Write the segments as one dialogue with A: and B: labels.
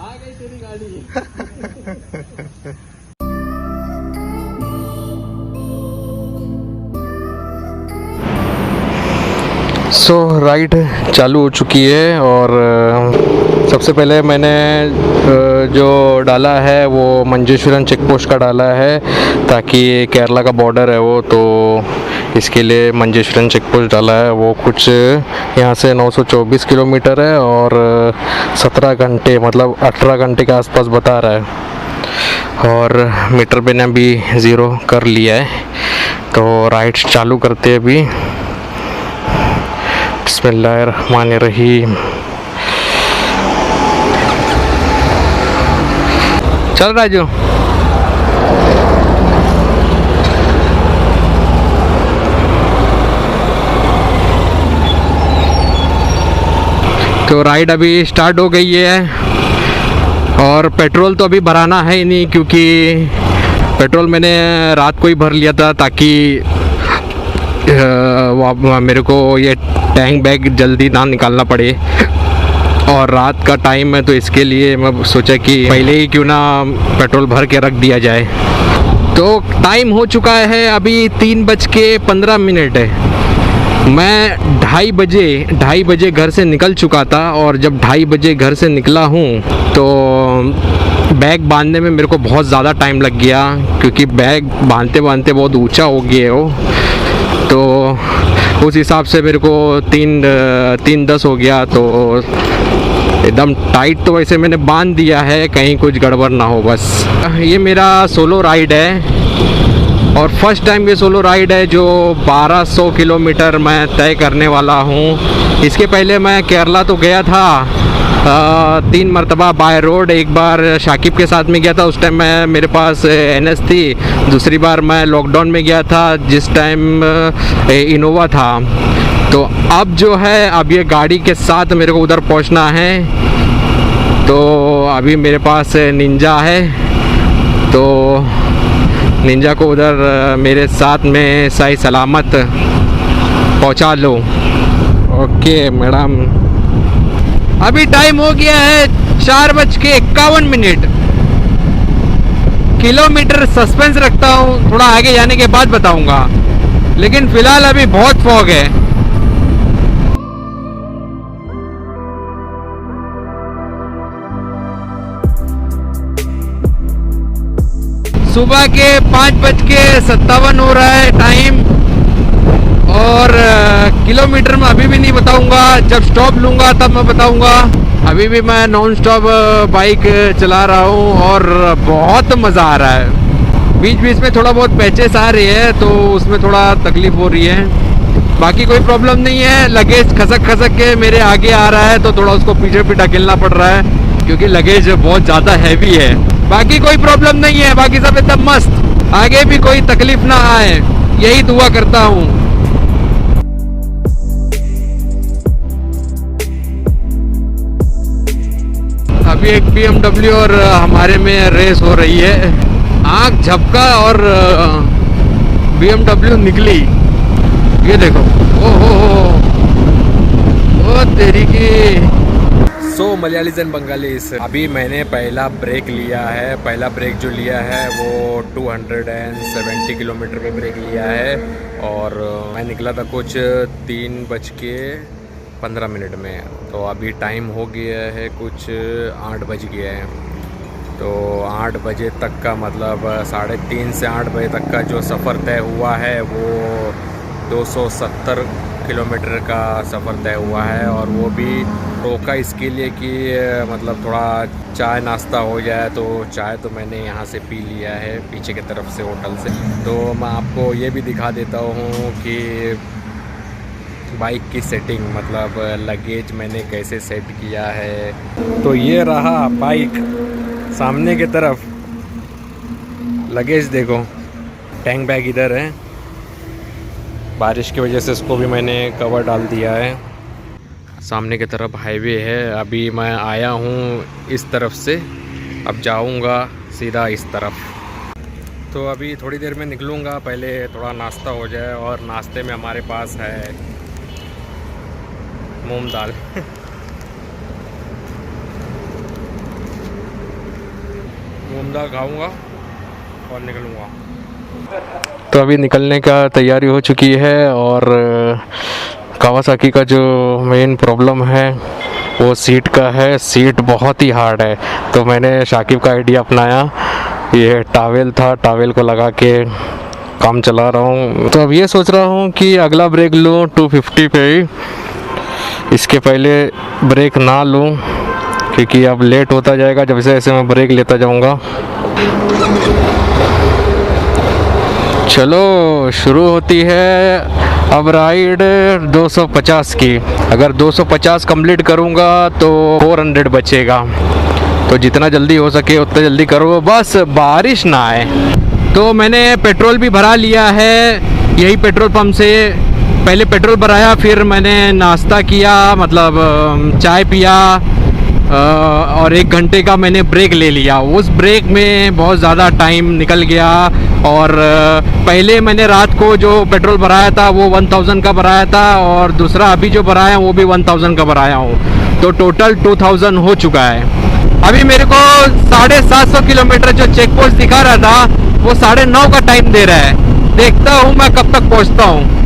A: आ गई तेरी गाड़ी। सो राइड चालू हो चुकी है और सबसे पहले मैंने जो डाला है वो मंजेश्वरम चेक पोस्ट का डाला है, ताकि केरला का बॉर्डर है वो, तो इसके लिए मंजेश्वरम चेक पोस्ट डाला है। वो कुछ यहाँ से 924 किलोमीटर है और 17 घंटे मतलब 18 घंटे के आसपास बता रहा है। और मीटर पे ने भी 0 कर लिया है, तो राइड चालू करते हैं अभी। बिस्मिल्लाहिर्रहमानिर्रहीम। चल राजू। तो राइड अभी स्टार्ट हो गई है और पेट्रोल तो अभी भराना है ही नहीं, क्योंकि पेट्रोल मैंने रात को ही भर लिया था, ताकि मेरे को ये टैंक बैग जल्दी ना निकालना पड़े। और रात का टाइम है, तो इसके लिए मैं सोचा कि पहले ही क्यों ना पेट्रोल भर के रख दिया जाए। तो टाइम हो चुका है अभी 3:15 है। मैं 2:30 बजे घर से निकल चुका था, और जब 2:30 बजे घर से निकला हूँ तो बैग बांधने में मेरे को बहुत ज़्यादा टाइम लग गया, क्योंकि बैग बांधते बांधते बहुत ऊंचा हो गया हो। तो उस हिसाब से मेरे को 3:10 हो गया। तो एकदम टाइट तो वैसे मैंने बांध दिया है, कहीं कुछ गड़बड़ ना हो बस। ये मेरा सोलो राइड है और फर्स्ट टाइम ये सोलो राइड है जो 1200 किलोमीटर मैं तय करने वाला हूँ। इसके पहले मैं केरला तो गया था 3 मरतबा बाय रोड। एक बार शाकिब के साथ में गया था, उस टाइम मैं मेरे पास NS थी। दूसरी बार मैं लॉकडाउन में गया था, जिस टाइम इनोवा था। तो अब जो है, अब ये गाड़ी के साथ मेरे को उधर पहुंचना है। तो अभी मेरे पास निंजा है, तो निंजा को उधर मेरे साथ में सही सलामत पहुंचा लो। Okay madam. अभी टाइम हो गया है 4:51। किलोमीटर सस्पेंस रखता हूँ, थोड़ा आगे जाने के बाद बताऊंगा, लेकिन फिलहाल अभी बहुत फॉग है। सुबह के 5:57 हो रहा है टाइम, और किलोमीटर में अभी भी नहीं बताऊंगा, जब स्टॉप लूँगा तब मैं बताऊंगा। अभी भी मैं नॉन स्टॉप बाइक चला रहा हूँ और बहुत मज़ा आ रहा है। बीच बीच में थोड़ा बहुत पैचेस आ रही है, तो उसमें थोड़ा तकलीफ़ हो रही है। बाकी कोई प्रॉब्लम नहीं है। लगेज खसक खसक के मेरे आगे आ रहा है, तो थोड़ा उसको पीछे भी ढकेलना पड़ रहा है, क्योंकि लगेज बहुत ज़्यादा हैवी है। बाकी कोई प्रॉब्लम नहीं है, बाकी सब एकदम मस्त। आगे भी कोई तकलीफ़ ना आए, यही दुआ करता हूँ। अभी एक BMW और हमारे में रेस हो रही है। आँख झपका और BMW निकली, ये देखो। ओ तेरी की। सो मलयालीज एंड बंगालीज, अभी मैंने पहला ब्रेक लिया है। पहला ब्रेक जो लिया है वो 270 किलोमीटर पे ब्रेक लिया है, और मैं निकला था कुछ 3:15 में। तो अभी टाइम हो गया है कुछ 8 बज गया है। तो 8 बजे तक का मतलब 3:30 से 8 बजे तक का जो सफ़र तय हुआ है वो 270 किलोमीटर का सफ़र तय हुआ है। और वो भी रोका इसके लिए कि मतलब थोड़ा चाय नाश्ता हो जाए। तो चाय तो मैंने यहाँ से पी लिया है पीछे की तरफ से होटल से। तो मैं आपको ये भी दिखा देता हूँ कि बाइक की सेटिंग, मतलब लगेज मैंने कैसे सेट किया है। तो ये रहा बाइक सामने की तरफ, लगेज देखो, टैंक बैग इधर है। बारिश की वजह से इसको भी मैंने कवर डाल दिया है। सामने की तरफ हाईवे है। अभी मैं आया हूँ इस तरफ से, अब जाऊँगा सीधा इस तरफ। तो अभी थोड़ी देर में निकलूँगा, पहले थोड़ा नाश्ता हो जाए। और नाश्ते में हमारे पास है मूंग दाल। घूमदा खाऊंगा और निकलूँगा। तो अभी निकलने का तैयारी हो चुकी है और कावासाकी का जो मेन प्रॉब्लम है वो सीट का है। सीट बहुत ही हार्ड है, तो मैंने शाकिब का आइडिया अपनाया। ये टॉवेल था, टॉवेल को लगा के काम चला रहा हूँ। तो अब ये सोच रहा हूँ कि अगला ब्रेक लूँ 250 पे ही, इसके पहले ब्रेक ना लूँ क्योंकि अब लेट होता जाएगा जब जैसे मैं ब्रेक लेता जाऊँगा। चलो शुरू होती है अब राइड 250 की। अगर 250 कंप्लीट करूँगा तो 400 बचेगा, तो जितना जल्दी हो सके उतना जल्दी करो, बस बारिश ना आए। तो मैंने पेट्रोल भी भरा लिया है यही पेट्रोल पंप से। पहले पेट्रोल भराया, फिर मैंने नाश्ता किया, मतलब चाय पिया और 1 घंटे का मैंने ब्रेक ले लिया। उस ब्रेक में बहुत ज़्यादा टाइम निकल गया। और पहले मैंने रात को जो पेट्रोल भराया था वो 1000 का भराया था, और दूसरा अभी जो भराया वो भी 1000 का भराया हूँ, तो टोटल 2000 हो चुका है। अभी मेरे को 750 किलोमीटर जो चेक पोस्ट दिखा रहा था वो 9:30 का टाइम दे रहा है। देखता हूँ मैं कब तक पहुँचता हूँ।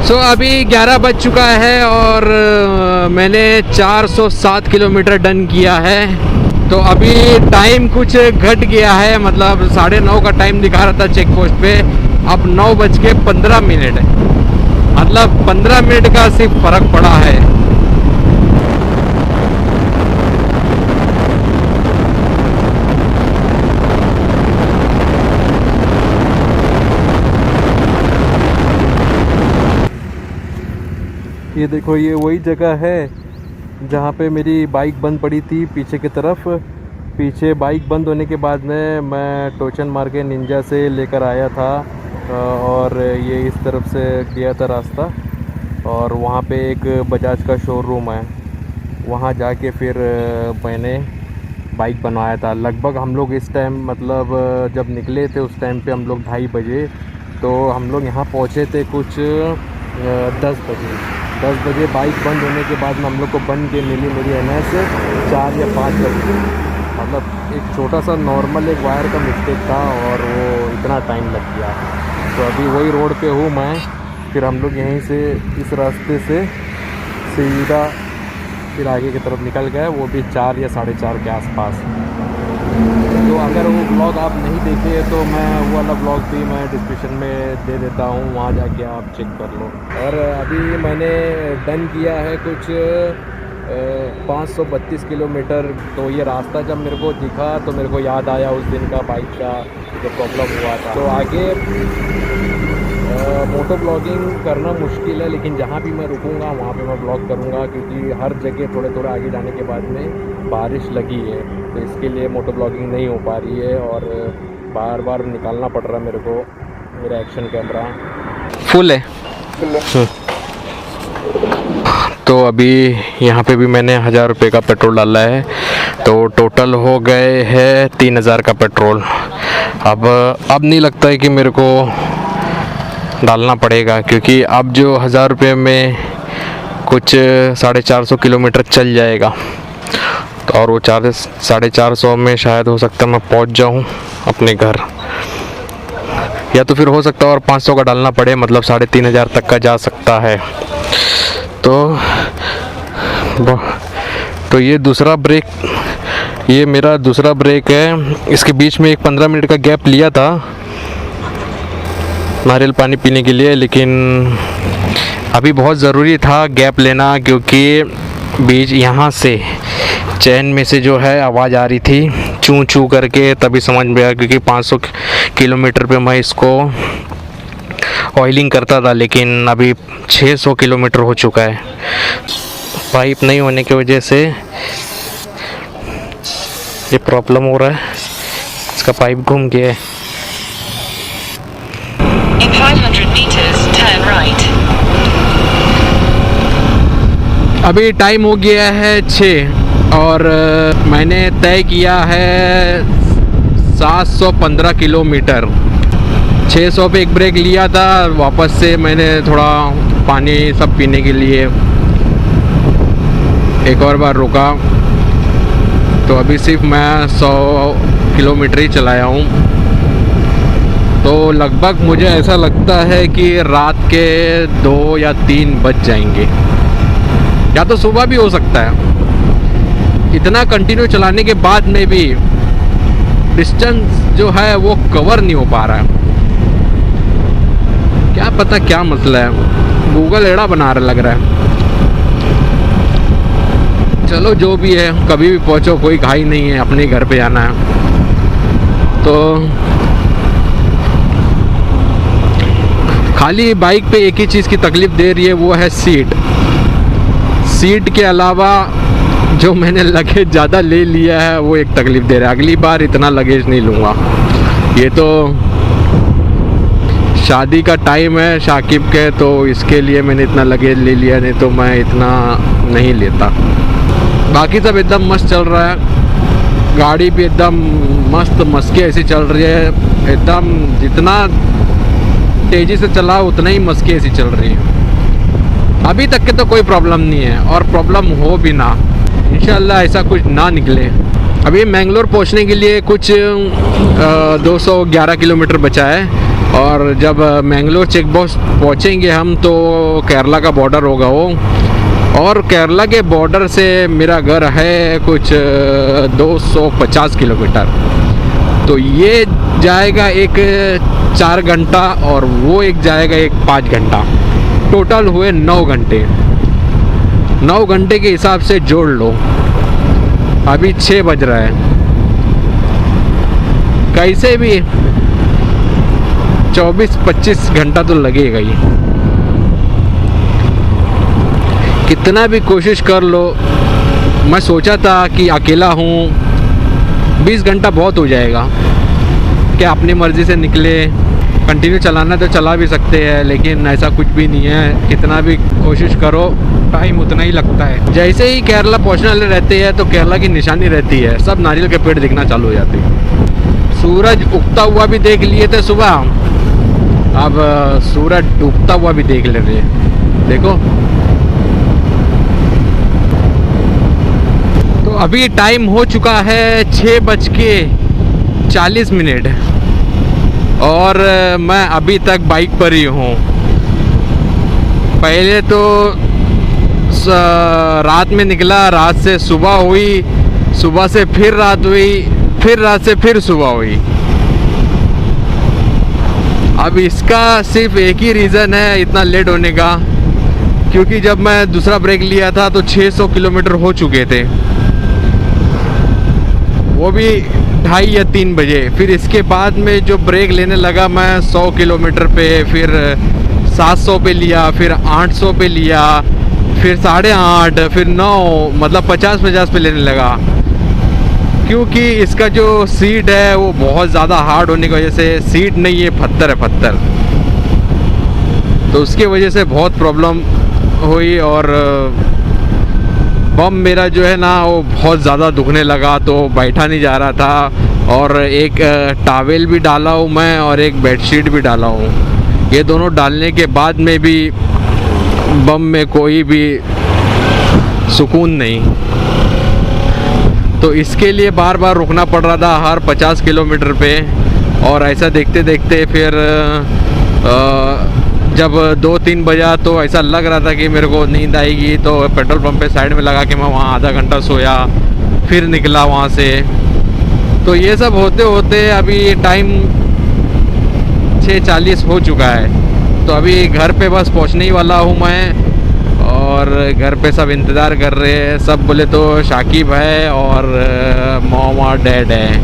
A: तो अभी 11 बज चुका है और मैंने 407 किलोमीटर डन किया है। तो अभी टाइम कुछ घट गया है, मतलब 9:30 का टाइम दिखा रहा था चेक पोस्ट पे, अब 9:15 है, मतलब 15 मिनट का सिर्फ फ़र्क पड़ा है। ये देखो, ये वही जगह है जहाँ पे मेरी बाइक बंद पड़ी थी पीछे की तरफ। पीछे बाइक बंद होने के बाद में मैं टोचन मार के निंजा से लेकर आया था और ये इस तरफ से गया था रास्ता, और वहाँ पे एक बजाज का शोरूम है, वहाँ जाके फिर मैंने बाइक बनवाया था। लगभग हम लोग इस टाइम, मतलब जब निकले थे उस टाइम पे हम लोग 2:30 बजे, तो हम लोग यहाँ पहुँचे थे कुछ 10 बजे। 10 बजे बाइक बंद होने के बाद में हम लोग को बन के मिली मेरी NS 4 या 5 बजे। मतलब एक छोटा सा नॉर्मल एक वायर का मिस्टेक था और वो इतना टाइम लग गया। तो अभी वही रोड पे हूँ मैं। फिर हम लोग यहीं से इस रास्ते से सीधा फिर आगे की तरफ निकल गए, वो भी 4 या 4:30 के आसपास। तो अगर वो ब्लॉग आप नहीं देखे तो मैं वो वाला ब्लॉग भी मैं डिस्क्रिप्शन में दे देता हूँ, वहाँ जाके आप चेक कर लो। और अभी मैंने डन किया है कुछ 532 किलोमीटर। तो ये रास्ता जब मेरे को दिखा तो मेरे को याद आया उस दिन का बाइक का जो प्रॉब्लम हुआ था। तो आगे मोटो ब्लॉगिंग करना मुश्किल है, लेकिन जहाँ भी मैं रुकूँगा वहाँ पे मैं ब्लॉग करूँगा, क्योंकि हर जगह थोड़े थोड़े आगे जाने के बाद में बारिश लगी है, तो इसके लिए मोटो ब्लॉगिंग नहीं हो पा रही है और बार बार निकालना पड़ रहा है मेरे को। मेरा एक्शन कैमरा फुल है। तो अभी यहाँ पे भी मैंने 1000 रुपये का पेट्रोल डाला है, तो टोटल हो गए है 3000 का पेट्रोल। अब नहीं लगता है कि मेरे को डालना पड़ेगा, क्योंकि अब जो 1000 रुपये में कुछ 450 किलोमीटर चल जाएगा, और वो 450 में शायद हो सकता है मैं पहुंच जाऊं अपने घर, या तो फिर हो सकता है और 500 का डालना पड़े, मतलब 3500 तक का जा सकता है। तो ये दूसरा ब्रेक, ये मेरा दूसरा ब्रेक है। इसके बीच में एक 15 मिनट का गैप लिया था नारियल पानी पीने के लिए, लेकिन अभी बहुत ज़रूरी था गैप लेना, क्योंकि बीच यहाँ से चैन में से जो है आवाज़ आ रही थी चूं चूं करके, तभी समझ में आया क्योंकि 500 किलोमीटर पे मैं इसको ऑयलिंग करता था, लेकिन अभी 600 किलोमीटर हो चुका है। पाइप नहीं होने की वजह से ये प्रॉब्लम हो रहा है, इसका पाइप घूम गया है।
B: In 500 meters, turn right.
A: अभी टाइम हो गया है 6 और मैंने तय किया है 715 किलोमीटर। 600 पे एक ब्रेक लिया था, वापस से मैंने थोड़ा पानी सब पीने के लिए एक और बार रुका, तो अभी सिर्फ मैं 100 किलोमीटर ही चलाया हूँ। तो लगभग मुझे ऐसा लगता है कि रात के 2 या 3 बज जाएंगे, या तो सुबह भी हो सकता है। इतना कंटिन्यू चलाने के बाद में भी डिस्टेंस जो है वो कवर नहीं हो पा रहा है, क्या पता क्या मसला है। गूगल एड़ा बना रहा लग रहा है। चलो जो भी है, कभी भी पहुंचो, कोई घाई नहीं है, अपने घर पे जाना है। तो खाली बाइक पे एक ही चीज़ की तकलीफ़ दे रही है, वो है सीट के अलावा जो मैंने लगेज ज़्यादा ले लिया है वो एक तकलीफ़ दे रहा है। अगली बार इतना लगेज नहीं लूँगा। ये तो शादी का टाइम है शाकिब के, तो इसके लिए मैंने इतना लगेज ले लिया, नहीं तो मैं इतना नहीं लेता। बाकी सब एकदम मस्त चल रहा है, गाड़ी भी एकदम मस्त मस्के ऐसी चल रही है, एकदम जितना तेज़ी से चला उतना ही मस्के ऐसी चल रही है। अभी तक के तो कोई प्रॉब्लम नहीं है, और प्रॉब्लम हो भी ना, इंशाल्लाह ऐसा कुछ ना निकले। अभी मैंगलोर पहुंचने के लिए कुछ 211 किलोमीटर बचा है, और जब मैंगलोर चेक पोस्ट पहुँचेंगे हम तो केरला का बॉर्डर होगा वो, और केरला के बॉर्डर से मेरा घर है कुछ 250 किलोमीटर। तो ये जाएगा एक 4 घंटा और वो एक जाएगा एक 5 घंटा, टोटल हुए 9 घंटे। 9 घंटे के हिसाब से जोड़ लो, अभी 6 बज रहा है, कैसे भी 24-25 घंटा तो लगेगा ही। कितना भी कोशिश कर लो, मैं सोचा था कि अकेला हूँ 20 घंटा बहुत हो जाएगा, क्या अपनी मर्ज़ी से निकले, कंटिन्यू चलाना तो चला भी सकते हैं, लेकिन ऐसा कुछ भी नहीं है। कितना भी कोशिश करो टाइम उतना ही लगता है। जैसे ही केरला पहुँचने वाले रहते हैं तो केरला की निशानी रहती है, सब नारियल के पेड़ दिखना चालू हो जाते हैं। सूरज उगता हुआ भी देख लिए थे सुबह, अब सूरज डूबता हुआ भी देख ले रहे हैं, देखो। तो अभी टाइम हो चुका है 6:40 और मैं अभी तक बाइक पर ही हूँ। पहले तो रात में निकला, रात से सुबह हुई, सुबह से फिर रात हुई, फिर रात से फिर सुबह हुई। अब इसका सिर्फ एक ही रीज़न है इतना लेट होने का, क्योंकि जब मैं दूसरा ब्रेक लिया था तो 600 किलोमीटर हो चुके थे, वो भी 2:30 या 3 बजे। फिर इसके बाद में जो ब्रेक लेने लगा मैं 100 किलोमीटर पे, फिर 700 पे लिया, फिर 800 पे लिया, फिर 8.5, फिर 9, मतलब 50-50 पे लेने लगा, क्योंकि इसका जो सीट है वो बहुत ज़्यादा हार्ड होने की वजह से, सीट नहीं है पत्थर है, पत्थर, तो उसकी वजह से बहुत प्रॉब्लम हुई। और बम मेरा जो है ना वो बहुत ज़्यादा दुखने लगा, तो बैठा नहीं जा रहा था। और एक टॉवेल भी डाला हूँ मैं और एक बेडशीट भी डाला हूँ। ये दोनों डालने के बाद में भी बम में कोई भी सुकून नहीं, तो इसके लिए बार बार रुकना पड़ रहा था हर 50 किलोमीटर पे। और ऐसा देखते देखते फिर जब 2-3 बजा तो ऐसा लग रहा था कि मेरे को नींद आएगी, तो पेट्रोल पंप पे साइड में लगा के मैं वहाँ आधा घंटा सोया, फिर निकला वहाँ से। तो ये सब होते होते अभी टाइम 6:40 हो चुका है, तो अभी घर पे बस पहुँचने ही वाला हूँ मैं। और घर पे सब इंतज़ार कर रहे हैं। सब बोले तो शाकिब है और मॉम और डैड है।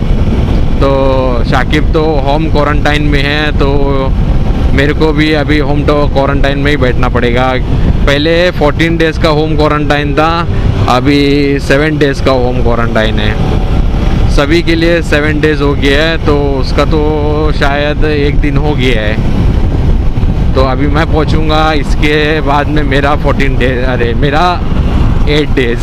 A: तो शाकिब तो होम क्वारंटाइन में है, तो मेरे को भी अभी होम तो क्वारंटाइन में ही बैठना पड़ेगा। पहले 14 डेज़ का होम क्वारंटाइन था, अभी 7 डेज़ का होम क्वारंटाइन है। सभी के लिए 7 डेज़ हो गया है, तो उसका तो शायद 1 दिन हो गया है। तो अभी मैं पहुंचूंगा, इसके बाद में मेरा 14 डेज, अरे मेरा 8 डेज़।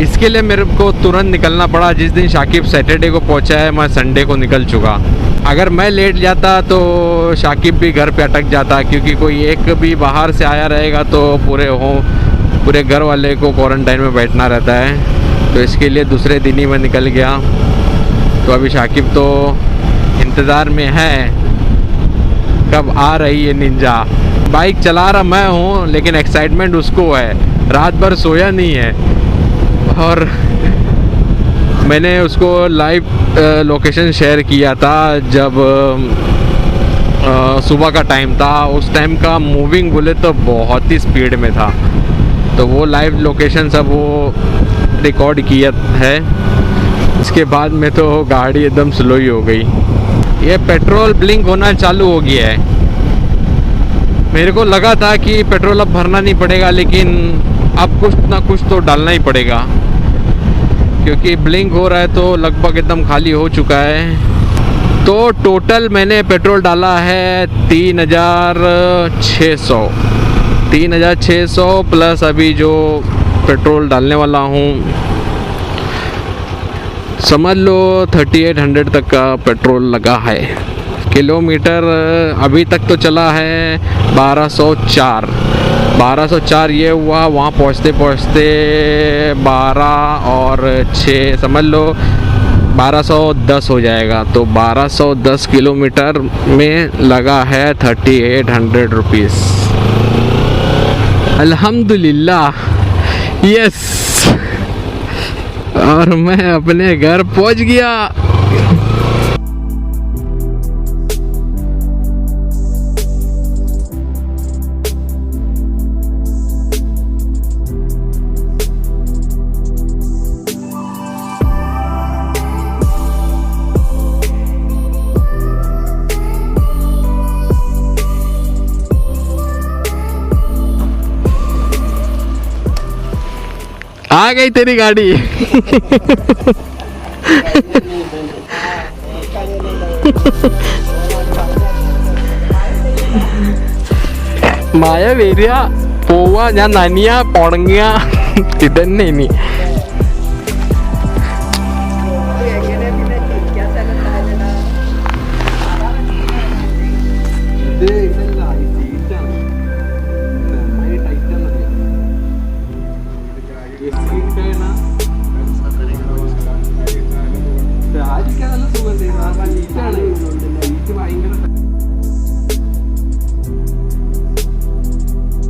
A: इसके लिए मेरे को तुरंत निकलना पड़ा। जिस दिन शाकिब सैटरडे को पहुंचा है, मैं संडे को निकल चुका। अगर मैं लेट जाता तो शाकिब भी घर पे अटक जाता, क्योंकि कोई एक भी बाहर से आया रहेगा तो पूरे घर वाले को क्वारंटाइन में बैठना रहता है। तो इसके लिए दूसरे दिन ही मैं निकल गया। तो अभी शाकिब तो इंतज़ार में है कब आ रही है निंजा। बाइक चला रहा मैं हूँ, लेकिन एक्साइटमेंट उसको है। रात भर सोया नहीं है और मैंने उसको लाइव लोकेशन शेयर किया था जब सुबह का टाइम था। उस टाइम का मूविंग बोले तो बहुत ही स्पीड में था, तो वो लाइव लोकेशन सब वो रिकॉर्ड किया है। इसके बाद में तो गाड़ी एकदम स्लो ही हो गई। ये पेट्रोल ब्लिंक होना चालू हो गया है। मेरे को लगा था कि पेट्रोल अब भरना नहीं पड़ेगा, लेकिन अब कुछ ना कुछ तो डालना ही पड़ेगा, क्योंकि ब्लिंक हो रहा है। तो लगभग एकदम खाली हो चुका है। तो टोटल मैंने पेट्रोल डाला है 3600 प्लस अभी जो पेट्रोल डालने वाला हूँ, समझ लो 3800 तक का पेट्रोल लगा है। किलोमीटर अभी तक तो चला है 1204 ये हुआ। वहाँ पहुँचते 12 और 6 समझ लो 1210 हो जाएगा। तो 1210 किलोमीटर में लगा है 3800 रुपीज़। अल्हम्दुलिल्लाह, यस। और मैं अपने घर पहुंच गया। आ गई तेरी गाड़ी। മായ വരിക പോവാ, ഞാൻ നനിയാ ഉണങ്ങുക ഇതന്നെ ഇനി.